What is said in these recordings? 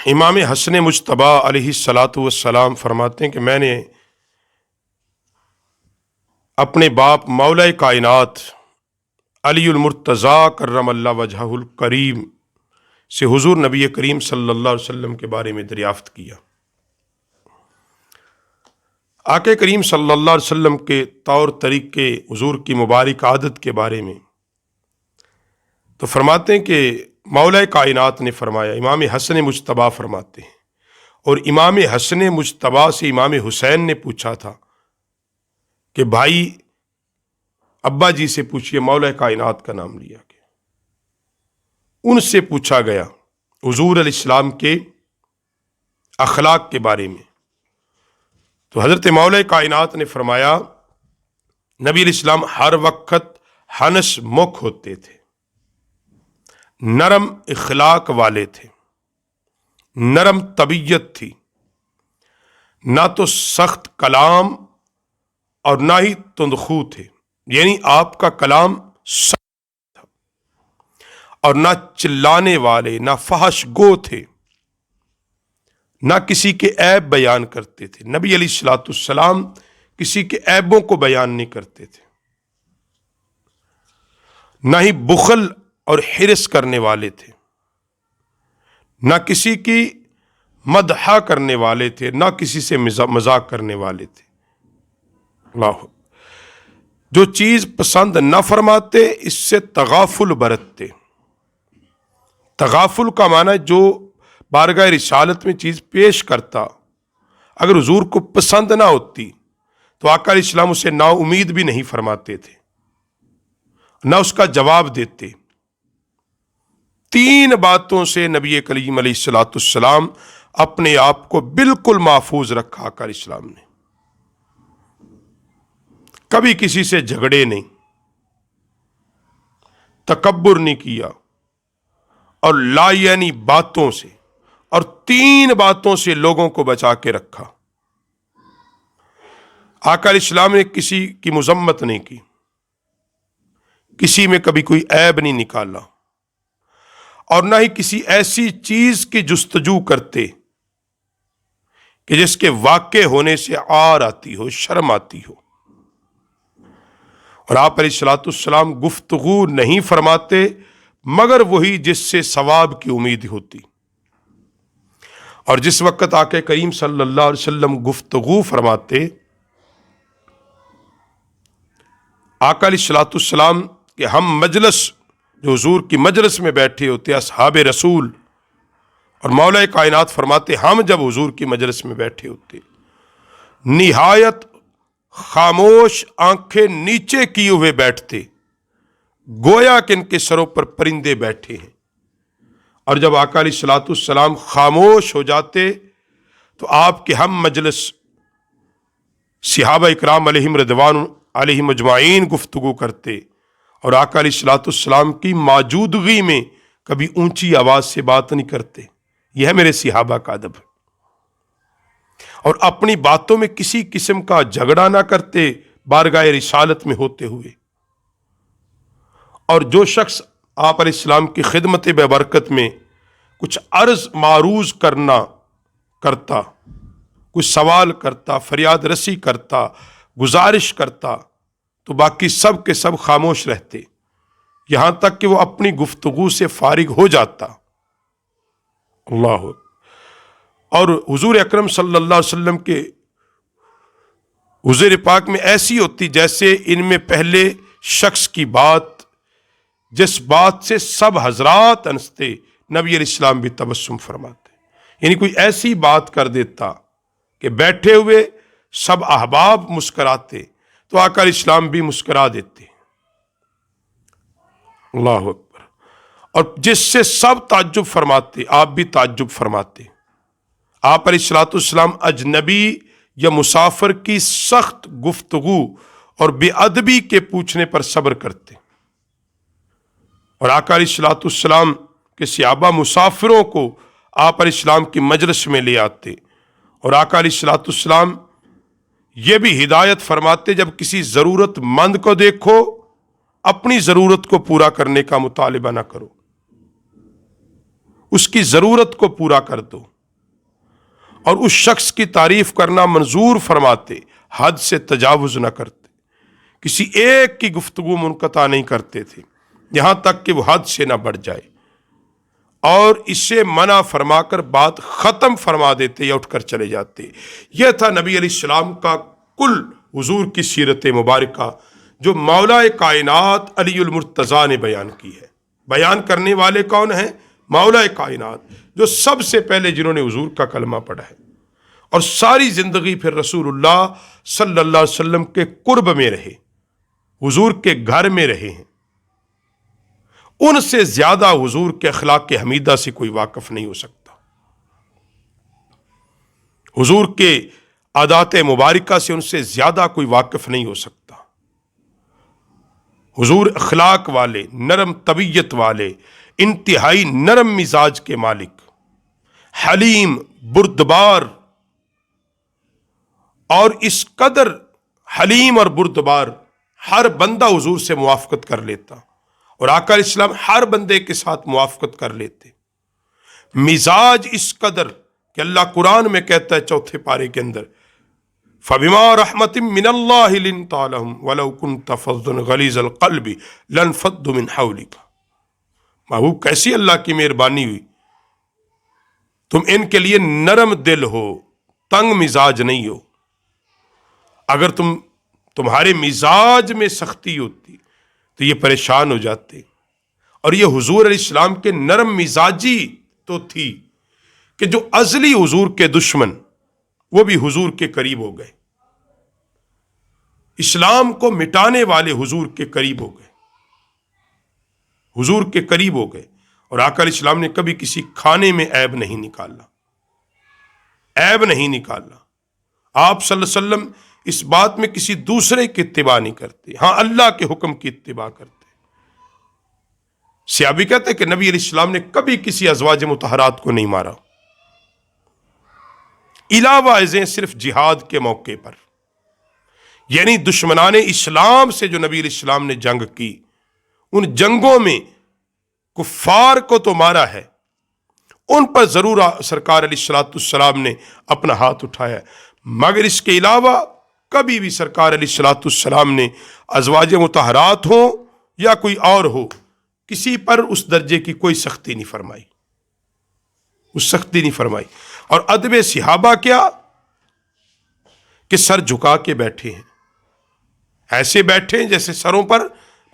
امام حسن مجتبی علیہ الصلاۃ والسلام فرماتے ہیں کہ میں نے اپنے باپ مولا کائنات علی المرتضیٰ کرم اللہ وجہہ الکریم سے حضور نبی کریم صلی اللہ علیہ وسلم کے بارے میں دریافت کیا۔ آقا کریم صلی اللہ علیہ وسلم کے طور طریقے، حضور کی مبارک عادت کے بارے میں تو فرماتے ہیں کہ مولا کائنات نے فرمایا، امام حسن مجتبی فرماتے ہیں، اور امام حسن مجتبی سے امام حسین نے پوچھا تھا کہ بھائی ابا جی سے پوچھئے مولا کائنات کا نام لیا گیا۔ ان سے پوچھا گیا حضور علیہ السلام کے اخلاق کے بارے میں، تو حضرت مولا کائنات نے فرمایا نبی علیہ السلام ہر وقت ہنس مکھ ہوتے تھے، نرم اخلاق والے تھے، نرم طبیعت تھی، نہ تو سخت کلام اور نہ ہی تندخو تھے، یعنی آپ کا کلام سخت تھا، اور نہ چلانے والے، نہ فحش گو تھے، نہ کسی کے عیب بیان کرتے تھے۔ نبی علیہ الصلوۃ والسلام کسی کے عیبوں کو بیان نہیں کرتے تھے، نہ ہی بخل اور حرص کرنے والے تھے، نہ کسی کی مدح کرنے والے تھے، نہ کسی سے مذاق کرنے والے تھے۔ اللہ، جو چیز پسند نہ فرماتے اس سے تغافل برتتے۔ تغافل کا معنی جو بارگاہ رسالت میں چیز پیش کرتا، اگر حضور کو پسند نہ ہوتی تو آقا علیہ السلام اسے نا امید بھی نہیں فرماتے تھے، نہ اس کا جواب دیتے۔ 3 باتوں سے نبی کریم علیہ الصلوۃ والسلام اپنے آپ کو بالکل محفوظ رکھا آقا علیہ السلام نے۔ کبھی کسی سے جھگڑے نہیں، تکبر نہیں کیا، اور لا یعنی باتوں سے، اور 3 باتوں سے لوگوں کو بچا کے رکھا۔ آقا علیہ السلام نے کسی کی مذمت نہیں کی، کسی میں کبھی کوئی عیب نہیں نکالا، اور نہ ہی کسی ایسی چیز کی جستجو کرتے کہ جس کے واقع ہونے سے عار آتی ہو، شرم آتی ہو۔ اور آپ علیہ الصلوۃ والسلام گفتگو نہیں فرماتے مگر وہی جس سے ثواب کی امید ہوتی۔ اور جس وقت آقا کریم صلی اللہ علیہ وسلم گفتگو فرماتے، آقا علیہ الصلوۃ والسلام کہ ہم مجلس، جو حضور کی مجلس میں بیٹھے ہوتے اصحاب رسول، اور مولا کائنات فرماتے ہم جب حضور کی مجلس میں بیٹھے ہوتے نہایت خاموش آنکھیں نیچے کیے ہوئے بیٹھتے، گویا کہ ان کے سروں پر پرندے بیٹھے ہیں۔ اور جب آقا علیہ الصلوۃ والسلام خاموش ہو جاتے تو آپ کے ہم مجلس صحابہ اکرام علیہم رضوان علیہم اجمعین گفتگو کرتے، اور آقا علیہ الصلوۃ والسلام کی موجودگی میں کبھی اونچی آواز سے بات نہیں کرتے۔ یہ ہے میرے صحابہ کا ادب، اور اپنی باتوں میں کسی قسم کا جھگڑا نہ کرتے بارگاہ رسالت میں ہوتے ہوئے۔ اور جو شخص آپ علیہ السلام کی خدمت ببرکت میں کچھ عرض معروض کرتا، کچھ سوال کرتا، فریاد رسی کرتا، گزارش کرتا، تو باقی سب کے سب خاموش رہتے، یہاں تک کہ وہ اپنی گفتگو سے فارغ ہو جاتا۔ اللہ، اور حضور اکرم صلی اللہ علیہ وسلم کے حضور پاک میں ایسی ہوتی جیسے ان میں پہلے شخص کی بات، جس بات سے سب حضرات ہنستے، نبی علیہ السلام بھی تبسم فرماتے، یعنی کوئی ایسی بات کر دیتا کہ بیٹھے ہوئے سب احباب مسکراتے تو آقا علیہ السلام بھی مسکرا دیتے۔ اللہ اکبر، اور جس سے سب تعجب فرماتے آپ بھی تعجب فرماتے۔ آپ علیہ الصلوۃ والسلام اجنبی یا مسافر کی سخت گفتگو اور بے ادبی کے پوچھنے پر صبر کرتے، اور آقا علیہ الصلوۃ والسلام کے صحابہ مسافروں کو آپ علیہ السلام کی مجلس میں لے آتے، اور آقا علیہ الصلوۃ والسلام یہ بھی ہدایت فرماتے جب کسی ضرورت مند کو دیکھو اپنی ضرورت کو پورا کرنے کا مطالبہ نہ کرو، اس کی ضرورت کو پورا کر دو۔ اور اس شخص کی تعریف کرنا منظور فرماتے، حد سے تجاوز نہ کرتے، کسی ایک کی گفتگو منقطع نہیں کرتے تھے یہاں تک کہ وہ حد سے نہ بڑھ جائے، اور اسے منع فرما کر بات ختم فرما دیتے یا اٹھ کر چلے جاتے۔ یہ تھا نبی علیہ السلام کا کل حضور کی سیرت مبارکہ، جو مولا کائنات علی المرتضیٰ نے بیان کی ہے۔ بیان کرنے والے کون ہیں؟ مولا کائنات، جو سب سے پہلے جنہوں نے حضور کا کلمہ پڑھا ہے اور ساری زندگی پھر رسول اللہ صلی اللہ علیہ وسلم کے قرب میں رہے، حضور کے گھر میں رہے ہیں، ان سے زیادہ حضور کے اخلاق کے حمیدہ سے کوئی واقف نہیں ہو سکتا، حضور کے عادات مبارکہ سے ان سے زیادہ کوئی واقف نہیں ہو سکتا۔ حضور اخلاق والے، نرم طبیعت والے، انتہائی نرم مزاج کے مالک، حلیم، بردبار، اور اس قدر حلیم اور بردبار ہر بندہ حضور سے موافقت کر لیتا، اور آقا علیہ السلام ہر بندے کے ساتھ موافقت کر لیتے۔ مزاج اس قدر کہ اللہ قرآن میں کہتا ہے 4 پارے کے اندر، فَبِمَا رَحْمَةٍ مِّنَ اللَّهِ لِنْتَ لَهُمْ وَلَوْ كُنْتَ فَظًّا غَلِيظَ الْقَلْبِ لَانفَضُّوا مِنْ حَوْلِكَ۔ محبوب کیسی اللہ کی مہربانی ہوئی، تم ان کے لیے نرم دل ہو، تنگ مزاج نہیں ہو۔ اگر تمہارے مزاج میں سختی ہوتی تو یہ پریشان ہو جاتے، اور یہ حضور علیہ السلام کے نرم مزاجی تو تھی کہ جو ازلی حضور کے دشمن وہ بھی حضور کے قریب ہو گئے، اسلام کو مٹانے والے حضور کے قریب ہو گئے، حضور کے قریب ہو گئے۔ اور آقا علیہ السلام نے کبھی کسی کھانے میں عیب نہیں نکالا، عیب نہیں نکالا۔ آپ صلی اللہ علیہ وسلم اس بات میں کسی دوسرے کی اتباع نہیں کرتے، ہاں اللہ کے حکم کی اتباع کرتے۔ صحابی کہتے ہیں کہ نبی علیہ السلام نے کبھی کسی ازواج مطہرات کو نہیں مارا، علاوہ ازیں صرف جہاد کے موقع پر، یعنی دشمنان اسلام سے جو نبی علیہ السلام نے جنگ کی، ان جنگوں میں کفار کو تو مارا ہے، ان پر ضرور سرکار علیہ السلام نے اپنا ہاتھ اٹھایا، مگر اس کے علاوہ کبھی بھی سرکار علیہ السلام نے ازواج مطہرات ہوں یا کوئی اور ہو، کسی پر اس درجے کی کوئی سختی نہیں فرمائی، اس سختی نہیں فرمائی۔ اور ادب صحابہ کیا کہ سر جھکا کے بیٹھے ہیں، ایسے بیٹھے ہیں جیسے سروں پر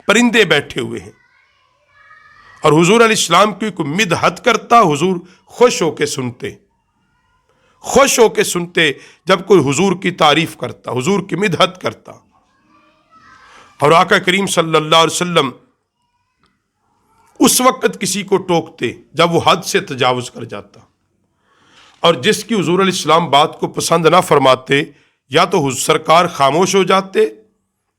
پرندے بیٹھے ہوئے ہیں، اور حضور علیہ السلام کی کوئی مدحت کرتا، حضور خوش ہو کے سنتے، خوش ہو کے سنتے جب کوئی حضور کی تعریف کرتا، حضور کی مدحت کرتا۔ اور آقا کریم صلی اللہ علیہ وسلم اس وقت کسی کو ٹوکتے جب وہ حد سے تجاوز کر جاتا، اور جس کی حضور علیہ السلام بات کو پسند نہ فرماتے، یا تو سرکار خاموش ہو جاتے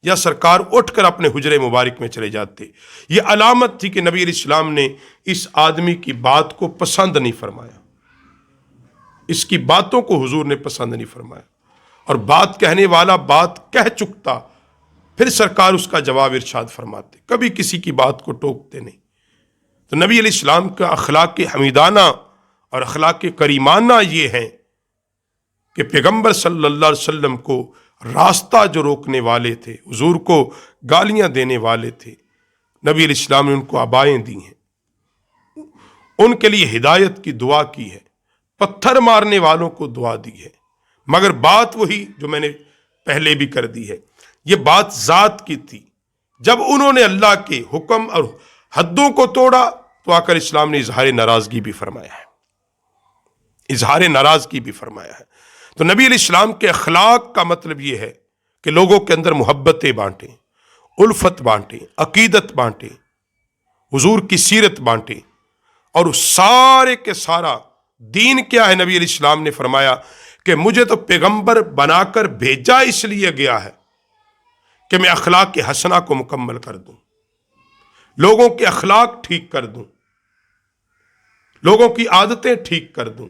یا سرکار اٹھ کر اپنے حجرے مبارک میں چلے جاتے۔ یہ علامت تھی کہ نبی علیہ السلام نے اس آدمی کی بات کو پسند نہیں فرمایا، اس کی باتوں کو حضور نے پسند نہیں فرمایا، اور بات کہنے والا بات کہہ چکتا، پھر سرکار اس کا جواب ارشاد فرماتے، کبھی کسی کی بات کو ٹوکتے نہیں۔ تو نبی علیہ السلام کا اخلاق حمیدانہ اور اخلاق کریمانہ یہ ہے کہ پیغمبر صلی اللہ علیہ وسلم کو راستہ جو روکنے والے تھے، حضور کو گالیاں دینے والے تھے، نبی علیہ السلام نے ان کو عبائیں دی ہیں، ان کے لیے ہدایت کی دعا کی ہے، پتھر مارنے والوں کو دعا دی ہے، مگر بات وہی جو میں نے پہلے بھی کر دی ہے، یہ بات ذات کی تھی۔ جب انہوں نے اللہ کے حکم اور حدوں کو توڑا تو آقا علیہ السلام نے اظہار ناراضگی بھی فرمایا ہے، اظہار ناراضگی بھی فرمایا ہے۔ تو نبی علیہ السلام کے اخلاق کا مطلب یہ ہے کہ لوگوں کے اندر محبتیں بانٹیں، الفت بانٹیں، عقیدت بانٹیں، حضور کی سیرت بانٹیں، اور سارے کے سارا دین کیا ہے؟ نبی علیہ السلام نے فرمایا کہ مجھے تو پیغمبر بنا کر بھیجا اس لیے گیا ہے کہ میں اخلاق کے حسنہ کو مکمل کر دوں، لوگوں کے اخلاق ٹھیک کر دوں، لوگوں کی عادتیں ٹھیک کر دوں۔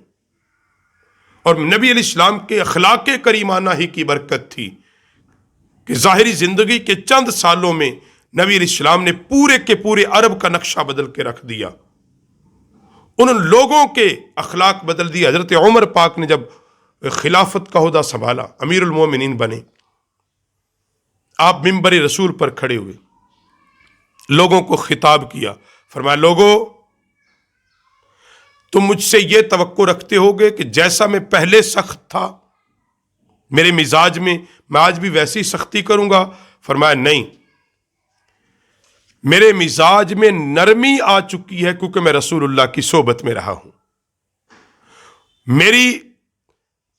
اور نبی علیہ السلام کے اخلاق کریمانہ ہی کی برکت تھی کہ ظاہری زندگی کے چند سالوں میں نبی علیہ السلام نے پورے کے پورے عرب کا نقشہ بدل کے رکھ دیا، ان لوگوں کے اخلاق بدل دیے۔ حضرت عمر پاک نے جب خلافت کا عہدہ سنبھالا، امیر المومنین بنے، آپ منبر رسول پر کھڑے ہوئے، لوگوں کو خطاب کیا، فرمایا لوگوں تم مجھ سے یہ توقع رکھتے ہوگے کہ جیسا میں پہلے سخت تھا میرے مزاج میں آج بھی ویسی سختی کروں گا؟ فرمایا نہیں، میرے مزاج میں نرمی آ چکی ہے کیونکہ میں رسول اللہ کی صحبت میں رہا ہوں۔ میری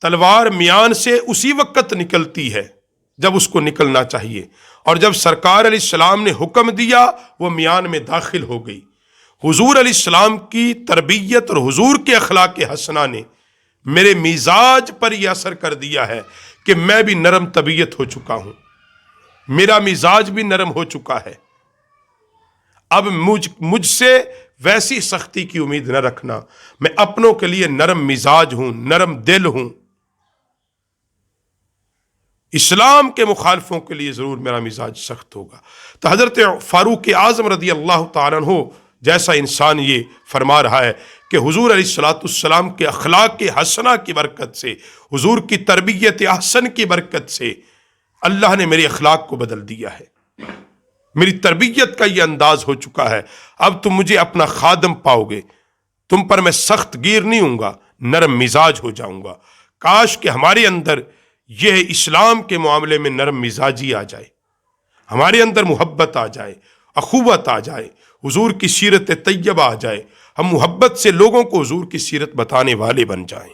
تلوار میان سے اسی وقت نکلتی ہے جب اس کو نکلنا چاہیے، اور جب سرکار علیہ السلام نے حکم دیا وہ میان میں داخل ہو گئی۔ حضور علیہ السلام کی تربیت اور حضور کے اخلاق حسنہ نے میرے مزاج پر یہ اثر کر دیا ہے کہ میں بھی نرم طبیعت ہو چکا ہوں، میرا مزاج بھی نرم ہو چکا ہے۔ اب مجھ سے ویسی سختی کی امید نہ رکھنا، میں اپنوں کے لیے نرم مزاج ہوں، نرم دل ہوں، اسلام کے مخالفوں کے لیے ضرور میرا مزاج سخت ہوگا۔ تو حضرت فاروق اعظم رضی اللہ تعالیٰ عنہ جیسا انسان یہ فرما رہا ہے کہ حضور علیہ السلام کے اخلاق حسنہ کی برکت سے، حضور کی تربیت احسن کی برکت سے اللہ نے میرے اخلاق کو بدل دیا ہے، میری تربیت کا یہ انداز ہو چکا ہے، اب تم مجھے اپنا خادم پاؤ گے، تم پر میں سخت گیر نہیں ہوں گا، نرم مزاج ہو جاؤں گا۔ کاش کہ ہمارے اندر یہ اسلام کے معاملے میں نرم مزاجی آ جائے، ہمارے اندر محبت آ جائے، اخوت آ جائے، حضور کی سیرت طیبہ آ جائے، ہم محبت سے لوگوں کو حضور کی سیرت بتانے والے بن جائیں۔